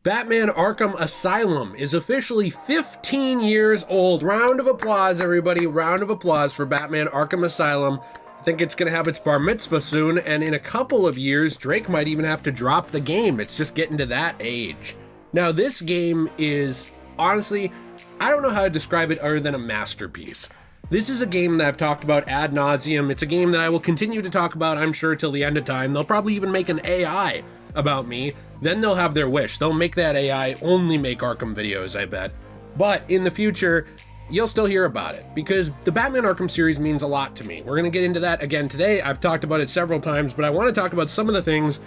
Batman Arkham Asylum is officially 15 years old. Round of applause, everybody. Round of applause for Batman Arkham Asylum. I think it's going to have its bar mitzvah soon, and in a couple of years, Drake might even have to drop the game. It's just getting to that age. Now, this game is, honestly, I don't know how to describe it other than a masterpiece. This is a game that I've talked about ad nauseum. It's a game that I will continue to talk about, I'm sure, till the end of time. They'll probably even make an AI about me. Then they'll have their wish. They'll make that AI only make Arkham videos, I bet. But in the future, you'll still hear about it because the Batman Arkham series means a lot to me. We're going to get into that again today. I've talked about it several times, but I want to talk about some of the things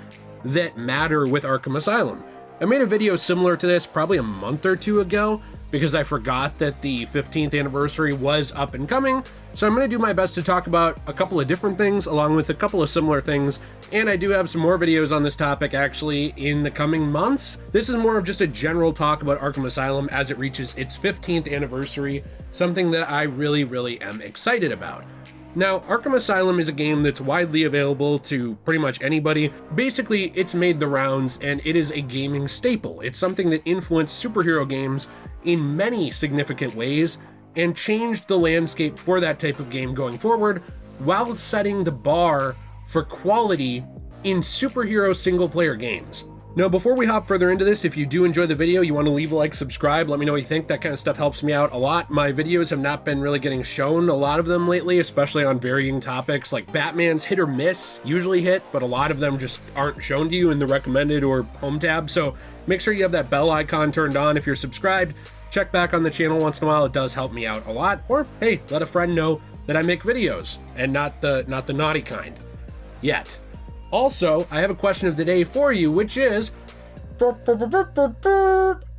that matter with Arkham Asylum. I made a video similar to this probably a month or two ago because I forgot that the 15th anniversary was up and coming. So I'm going to do my best to talk about a couple of different things along with a couple of similar things. And I do have some more videos on this topic actually in the coming months. This is more of just a general talk about Arkham Asylum as it reaches its 15th anniversary, something that I really am excited about. Now, Arkham Asylum is a game that's widely available to pretty much anybody. Basically, it's made the rounds and it is a gaming staple. It's something that influenced superhero games in many significant ways and changed the landscape for that type of game going forward while setting the bar for quality in superhero single-player games. Now, before we hop further into this, if you do enjoy the video, you want to leave a like, subscribe, let me know what you think. That kind of stuff helps me out a lot. My videos have not been really getting shown, a lot of them lately, especially on varying topics. Like Batman's hit or miss, usually hit, but a lot of them just aren't shown to you in the recommended or home tab. So make sure you have that bell icon turned on if you're subscribed. Check back on the channel once in a while. It does help me out a lot. Or hey, let a friend know that I make videos and not the naughty kind yet. Also, I have a question of the day for you, which is,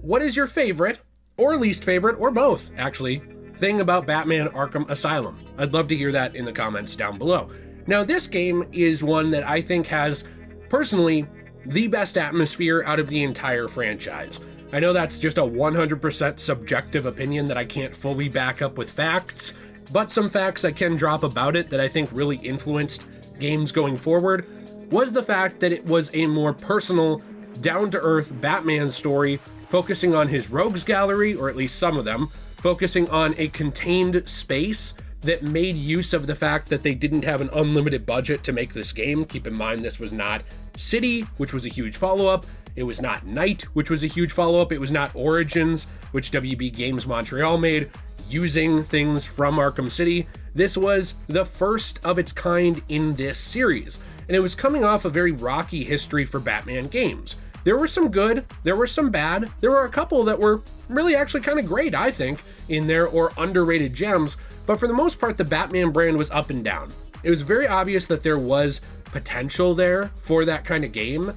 what is your favorite, or least favorite, or both, actually, thing about Batman Arkham Asylum? I'd love to hear that in the comments down below. Now, this game is one that I think has, personally, the best atmosphere out of the entire franchise. I know that's just a 100% subjective opinion that I can't fully back up with facts, but some facts I can drop about it that I think really influenced games going forward was the fact that it was a more personal, down-to-earth Batman story focusing on his rogues gallery, or at least some of them, focusing on a contained space that made use of the fact that they didn't have an unlimited budget to make this game. Keep in mind, this was not City, which was a huge follow-up. It was not Night, which was a huge follow-up. It was not Origins, which WB Games Montreal made, using things from Arkham City. This was the first of its kind in this series, and it was coming off a very rocky history for Batman games. There were some good, there were some bad, there were a couple that were really actually kind of great, I think, in there, or underrated gems, but for the most part, the Batman brand was up and down. It was very obvious that there was potential there for that kind of game,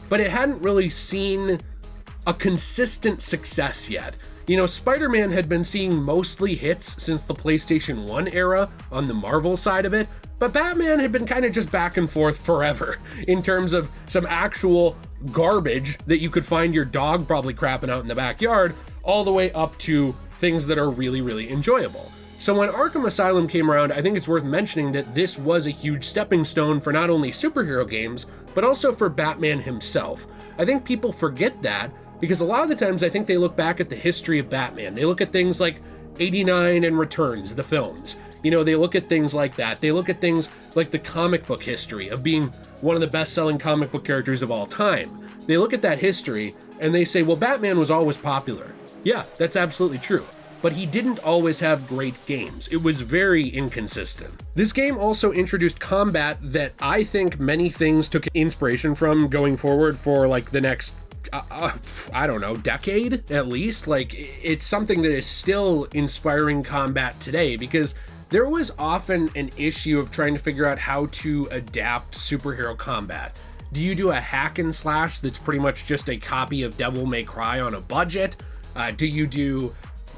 but it hadn't really seen a consistent success yet. You know, Spider-Man had been seeing mostly hits since the PlayStation 1 era on the Marvel side of it, but Batman had been kind of just back and forth forever in terms of some actual garbage that you could find your dog probably crapping out in the backyard, all the way up to things that are really enjoyable. So when Arkham Asylum came around, I think it's worth mentioning that this was a huge stepping stone for not only superhero games, but also for Batman himself. I think people forget that, because a lot of the times I think they look back at the history of Batman. They look at things like 89 and Returns, the films. You know, they look at things like that. They look at things like the comic book history of being one of the best-selling comic book characters of all time. They look at that history and they say, well, Batman was always popular. Yeah, that's absolutely true. But he didn't always have great games. It was very inconsistent. This game also introduced combat that I think many things took inspiration from going forward for like the next I don't know, decade at least. Like, it's something that is still inspiring combat today, because there was often an issue of trying to figure out how to adapt superhero combat. Do you do a hack and slash that's pretty much just a copy of Devil May Cry on a budget? Do you do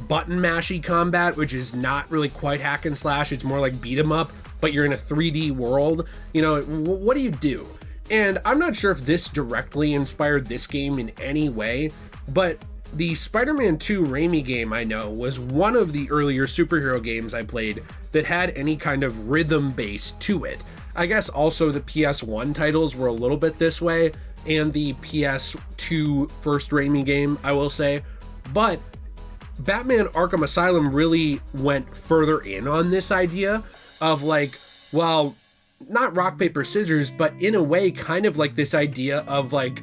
button mashy combat, which is not really quite hack and slash, it's more like beat 'em up, but you're in a 3D world? You know, what do you do? And I'm not sure if this directly inspired this game in any way, but the Spider-Man 2 Raimi game I know was one of the earlier superhero games I played that had any kind of rhythm base to it. I guess also the PS1 titles were a little bit this way. and the PS2 first Raimi game, I will say. But Batman Arkham Asylum really went further in on this idea of like, well, not rock, paper, scissors, but in a way kind of like this idea of like,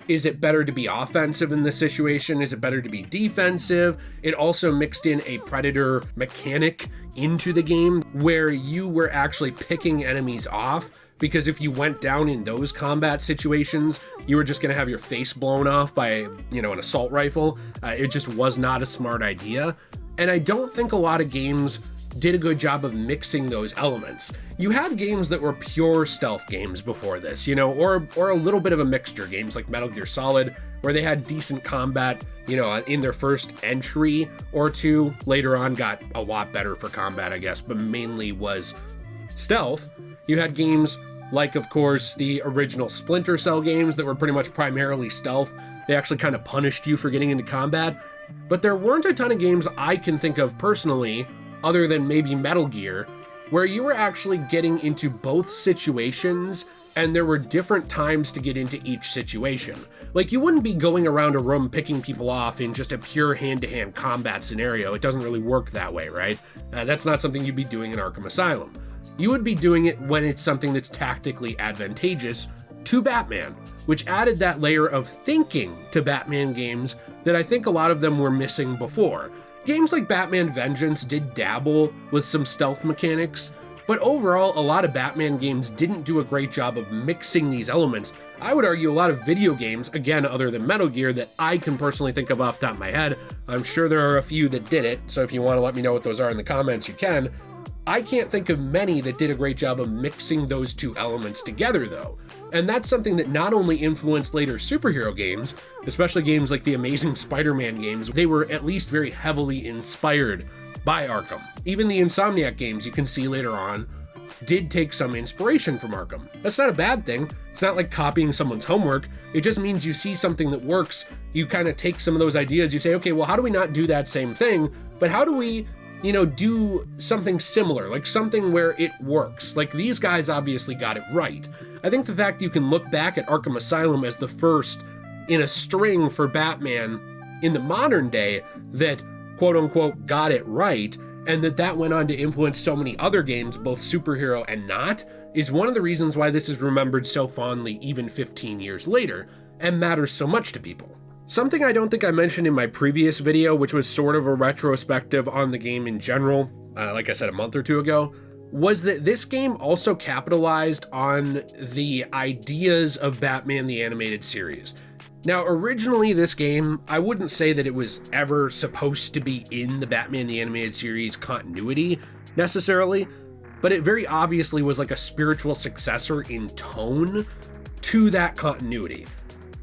is it better to be offensive in this situation? Is it better to be defensive? It also mixed in a predator mechanic into the game where you were actually picking enemies off, because if you went down in those combat situations, you were just going to have your face blown off by, an assault rifle. It just was not a smart idea. And I don't think a lot of games did a good job of mixing those elements. You had games that were pure stealth games before this, or a little bit of a mixture, games like Metal Gear Solid, where they had decent combat, in their first entry or two. Later on got a lot better for combat, I guess, but mainly was stealth. You had games like, of course, the original Splinter Cell games that were pretty much primarily stealth. They actually kind of punished you for getting into combat. But there weren't a ton of games I can think of personally, other than maybe Metal Gear, where you were actually getting into both situations and there were different times to get into each situation. Like, you wouldn't be going around a room picking people off in just a pure hand-to-hand combat scenario. It doesn't really work that way, right? That's not something you'd be doing in Arkham Asylum. You would be doing it when it's something that's tactically advantageous to Batman, which added that layer of thinking to Batman games that I think a lot of them were missing before. Games like Batman Vengeance did dabble with some stealth mechanics, but overall, a lot of Batman games didn't do a great job of mixing these elements. I would argue a lot of video games, again, other than Metal Gear, that I can personally think of off the top of my head. I'm sure there are a few that did it, so if you want to let me know what those are in the comments, you can. I can't think of many that did a great job of mixing those two elements together, though. And that's something that not only influenced later superhero games, especially games like the Amazing Spider-Man games, they were at least very heavily inspired by Arkham. Even the Insomniac games you can see later on did take some inspiration from Arkham. That's not a bad thing. It's not like copying someone's homework. It just means you see something that works, you kind of take some of those ideas, you say, okay, well, how do we not do that same thing? But how do we do something similar, like something where it works? Like, these guys obviously got it right. I think the fact you can look back at Arkham Asylum as the first in a string for Batman in the modern day that quote unquote got it right, and that went on to influence so many other games, both superhero and not, is one of the reasons why this is remembered so fondly even 15 years later and matters so much to people. Something I don't think I mentioned in my previous video, which was sort of a retrospective on the game in general, like I said a month or two ago, was that this game also capitalized on the ideas of Batman the Animated Series. Now, originally this game, I wouldn't say that it was ever supposed to be in the Batman the Animated Series continuity necessarily, but it very obviously was like a spiritual successor in tone to that continuity.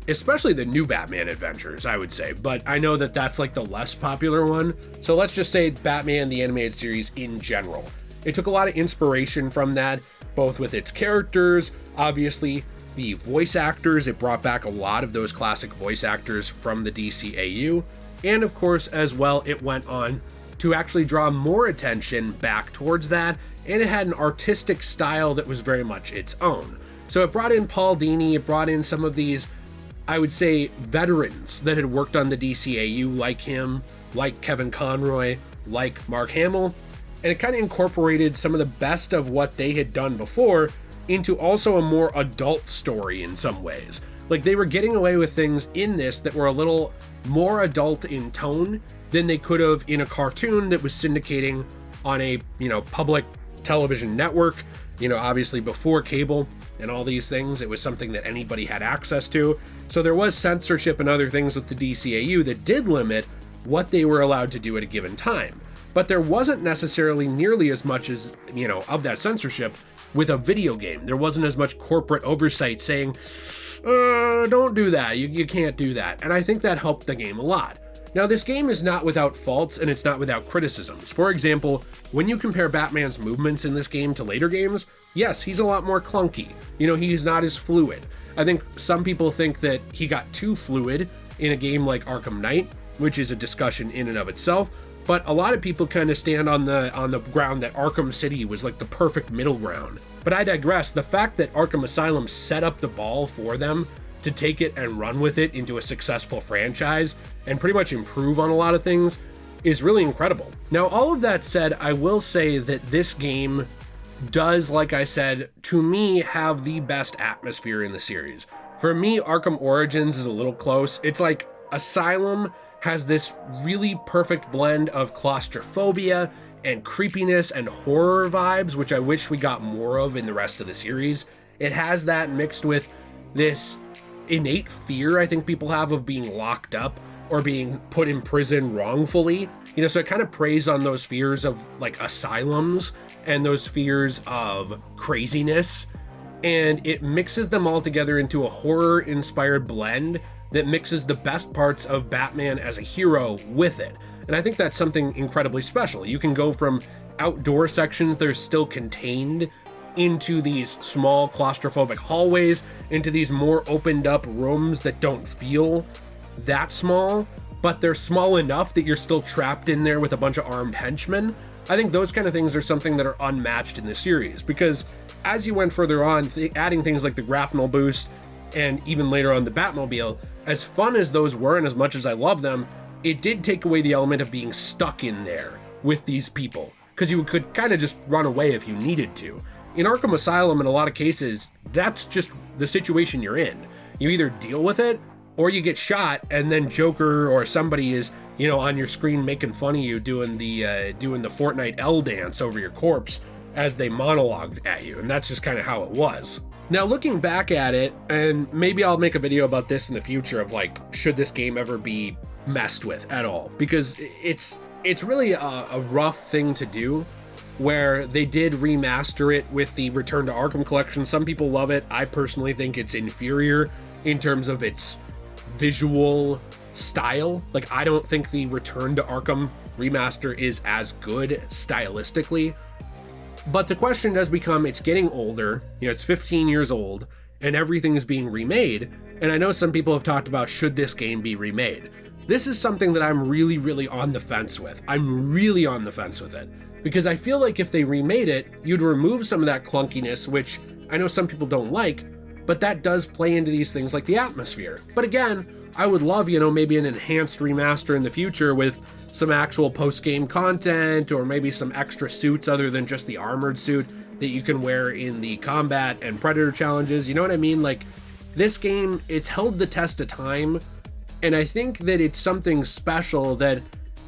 Especially the new Batman adventures, I would say, but I know that that's like the less popular one. So let's just say Batman the Animated Series in general. It took a lot of inspiration from that, both with its characters, obviously the voice actors. It brought back a lot of those classic voice actors from the DCAU. And of course, as well, it went on to actually draw more attention back towards that. And it had an artistic style that was very much its own. So it brought in Paul Dini, it brought in some of these, I would say, veterans that had worked on the DCAU like him, like Kevin Conroy, like Mark Hamill, and it kind of incorporated some of the best of what they had done before into also a more adult story in some ways. Like, they were getting away with things in this that were a little more adult in tone than they could have in a cartoon that was syndicating on a, public television network, obviously before cable and all these things. It was something that anybody had access to. So there was censorship and other things with the DCAU that did limit what they were allowed to do at a given time. But there wasn't necessarily nearly as much as, of that censorship with a video game. There wasn't as much corporate oversight saying, don't do that, you can't do that. And I think that helped the game a lot. Now, this game is not without faults and it's not without criticisms. For example, when you compare Batman's movements in this game to later games, yes, he's a lot more clunky. He's not as fluid. I think some people think that he got too fluid in a game like Arkham Knight, which is a discussion in and of itself. But a lot of people kind of stand on the ground that Arkham City was like the perfect middle ground. But I digress. The fact that Arkham Asylum set up the ball for them to take it and run with it into a successful franchise and pretty much improve on a lot of things is really incredible. Now, all of that said, I will say that this game does, like I said, to me, have the best atmosphere in the series. For me, Arkham Origins is a little close. It's like Asylum has this really perfect blend of claustrophobia and creepiness and horror vibes, which I wish we got more of in the rest of the series. It has that mixed with this innate fear I think people have of being locked up or being put in prison wrongfully. So it kind of preys on those fears of like asylums and those fears of craziness, and it mixes them all together into a horror-inspired blend that mixes the best parts of Batman as a hero with it. And I think that's something incredibly special. You can go from outdoor sections that are still contained into these small claustrophobic hallways, into these more opened up rooms that don't feel that small, but they're small enough that you're still trapped in there with a bunch of armed henchmen. I think those kind of things are something that are unmatched in the series, because as you went further on, adding things like the grapnel boost and even later on the Batmobile, as fun as those were and as much as I love them, it did take away the element of being stuck in there with these people, because you could kind of just run away if you needed to. In Arkham Asylum, in a lot of cases, that's just the situation you're in. You either deal with it or you get shot, and then Joker or somebody is, on your screen making fun of you doing the Fortnite L dance over your corpse as they monologued at you, and that's just kind of how it was. Now, looking back at it, and maybe I'll make a video about this in the future of like, should this game ever be messed with at all? Because it's really a rough thing to do, where they did remaster it with the Return to Arkham collection. Some people love it. I personally think it's inferior in terms of its visual style. Like, I don't think the Return to Arkham remaster is as good stylistically. But the question does become, it's getting older, it's 15 years old, and everything is being remade. And I know some people have talked about, should this game be remade? This is something that I'm really, really on the fence with. I'm really on the fence with it. Because I feel like if they remade it, you'd remove some of that clunkiness, which I know some people don't like, but that does play into these things like the atmosphere. But again, I would love, maybe an enhanced remaster in the future with some actual post-game content, or maybe some extra suits other than just the armored suit that you can wear in the combat and predator challenges. You know what I mean? Like, this game, it's held the test of time, and I think that it's something special, that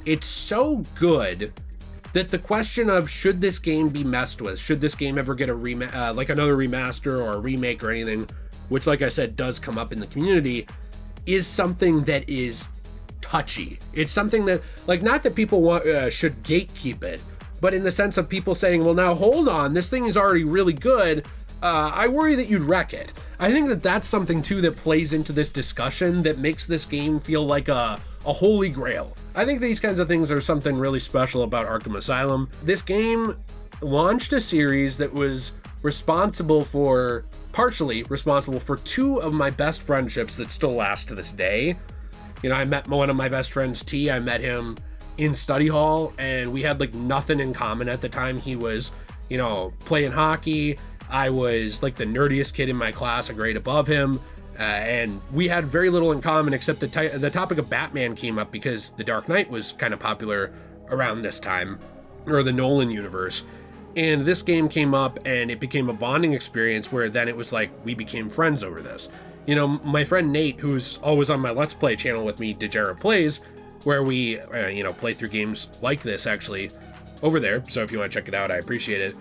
it's so good that the question of, should this game be messed with? Should this game ever get a like another remaster or a remake or anything, which, like I said, does come up in the community, is something that is touchy. It's something that, like, not that people should gatekeep it, but in the sense of people saying, well, now hold on, this thing is already really good. I worry that you'd wreck it. I think that that's something too that plays into this discussion that makes this game feel like a holy grail. I think these kinds of things are something really special about Arkham Asylum. This game launched a series that was partially responsible for two of my best friendships that still last to this day. I met one of my best friends, T. I met him in study hall, and we had like nothing in common at the time. He was, playing hockey. I was like the nerdiest kid in my class, a grade above him. And we had very little in common, except the topic of Batman came up because The Dark Knight was kind of popular around this time, or the Nolan universe. And this game came up, and it became a bonding experience where then it was like we became friends over this. My friend Nate, who's always on my Let's Play channel with me, Degenerate Plays, where we, play through games like this actually over there. So if you want to check it out, I appreciate it.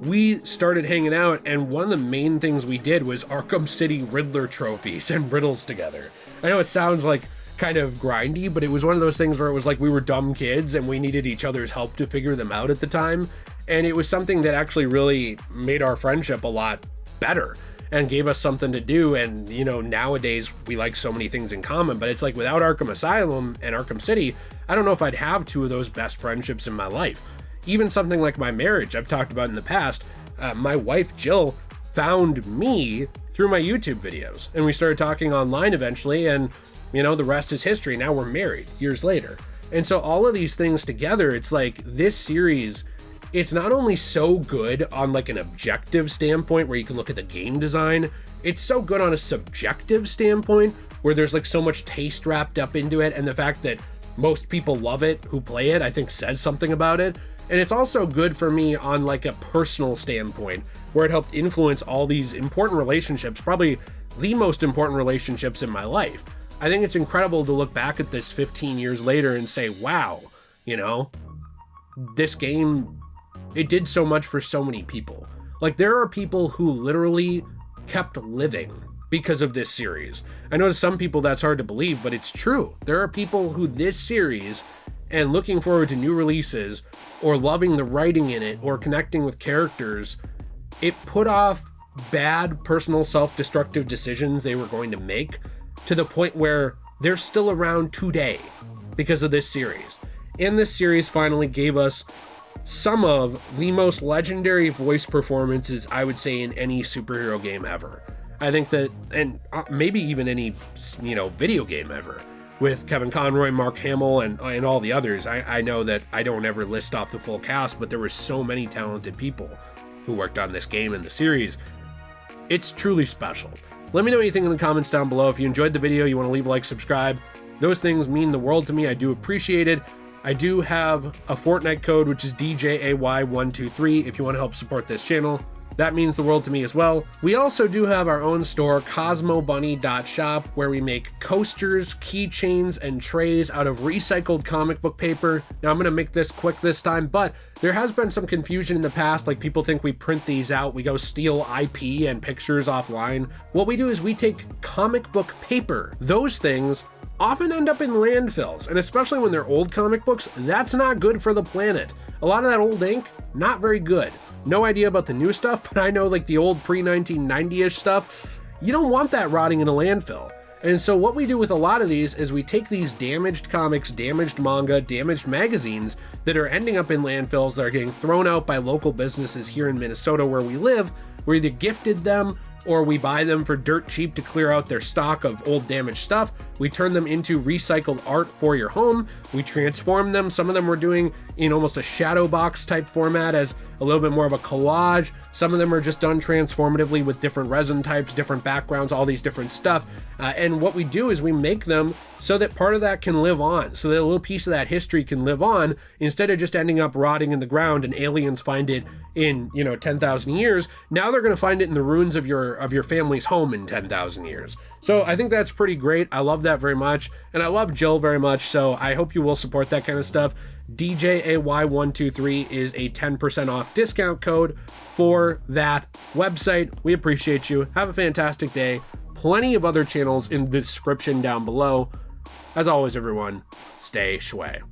We started hanging out, and one of the main things we did was Arkham City Riddler trophies and riddles together. I know it sounds like kind of grindy, but it was one of those things where it was like we were dumb kids and we needed each other's help to figure them out at the time. And it was something that actually really made our friendship a lot better and gave us something to do. And, nowadays we like so many things in common, but it's like without Arkham Asylum and Arkham City, I don't know if I'd have two of those best friendships in my life. Even something like my marriage, I've talked about in the past. My wife, Jill, found me through my YouTube videos, and we started talking online eventually, and, the rest is history. Now we're married years later. And so all of these things together, it's like this series it's not only so good on like an objective standpoint where you can look at the game design, it's so good on a subjective standpoint where there's like so much taste wrapped up into it, and the fact that most people love it who play it, I think says something about it. And it's also good for me on like a personal standpoint where it helped influence all these important relationships, probably the most important relationships in my life. I think it's incredible to look back at this 15 years later and say, wow, you know, this game, it did so much for so many people. Like, there are people who literally kept living because of this series. I know to some people that's hard to believe, but it's true. There are people who this series, and looking forward to new releases, or loving the writing in it, or connecting with characters, it put off bad personal self-destructive decisions they were going to make to the point where they're still around today because of this series. And this series finally gave us some of the most legendary voice performances, I would say, in any superhero game ever. I think that, and maybe even any, you know, video game ever, with Kevin Conroy, Mark Hamill, and all the others. I know that I don't ever list off the full cast, but there were so many talented people who worked on this game and the series. It's truly special. Let me know what you think in the comments down below. If you enjoyed the video, you want to leave a like, subscribe. Those things mean the world to me. I do appreciate it. I do have a Fortnite code, which is DJAY123, if you want to help support this channel. That means the world to me as well. We also do have our own store, CosmoBunny.shop, where we make coasters, keychains, and trays out of recycled comic book paper. Now, I'm going to make this quick this time, but there has been some confusion in the past. Like, people think we print these out, we go steal IP and pictures offline. What we do is we take comic book paper. Those things often end up in landfills, and especially when they're old comic books, that's not good for the planet. A lot of that old ink, not very good. No idea about the new stuff, but I know like the old pre-1990-ish stuff, you don't want that rotting in a landfill. And so what we do with a lot of these is we take these damaged comics, damaged manga, damaged magazines that are ending up in landfills that are getting thrown out by local businesses here in Minnesota where we live. We're either gifted them or we buy them for dirt cheap to clear out their stock of old damaged stuff. We turn them into recycled art for your home. We transform them. Some of them we're doing in almost a shadow box type format as a little bit more of a collage. Some of them are just done transformatively with different resin types, different backgrounds, all these different stuff. And what we do is we make them so that part of that can live on, so that a little piece of that history can live on instead of just ending up rotting in the ground and aliens find it in, 10,000 years. Now they're going to find it in the ruins of your family's home in 10,000 years. So I think that's pretty great. I love that very much. And I love Jill very much. So I hope you will support that kind of stuff. DJAY123 is a 10% off discount code for that website. We appreciate you. Have a fantastic day. Plenty of other channels in the description down below. As always, everyone, stay shway.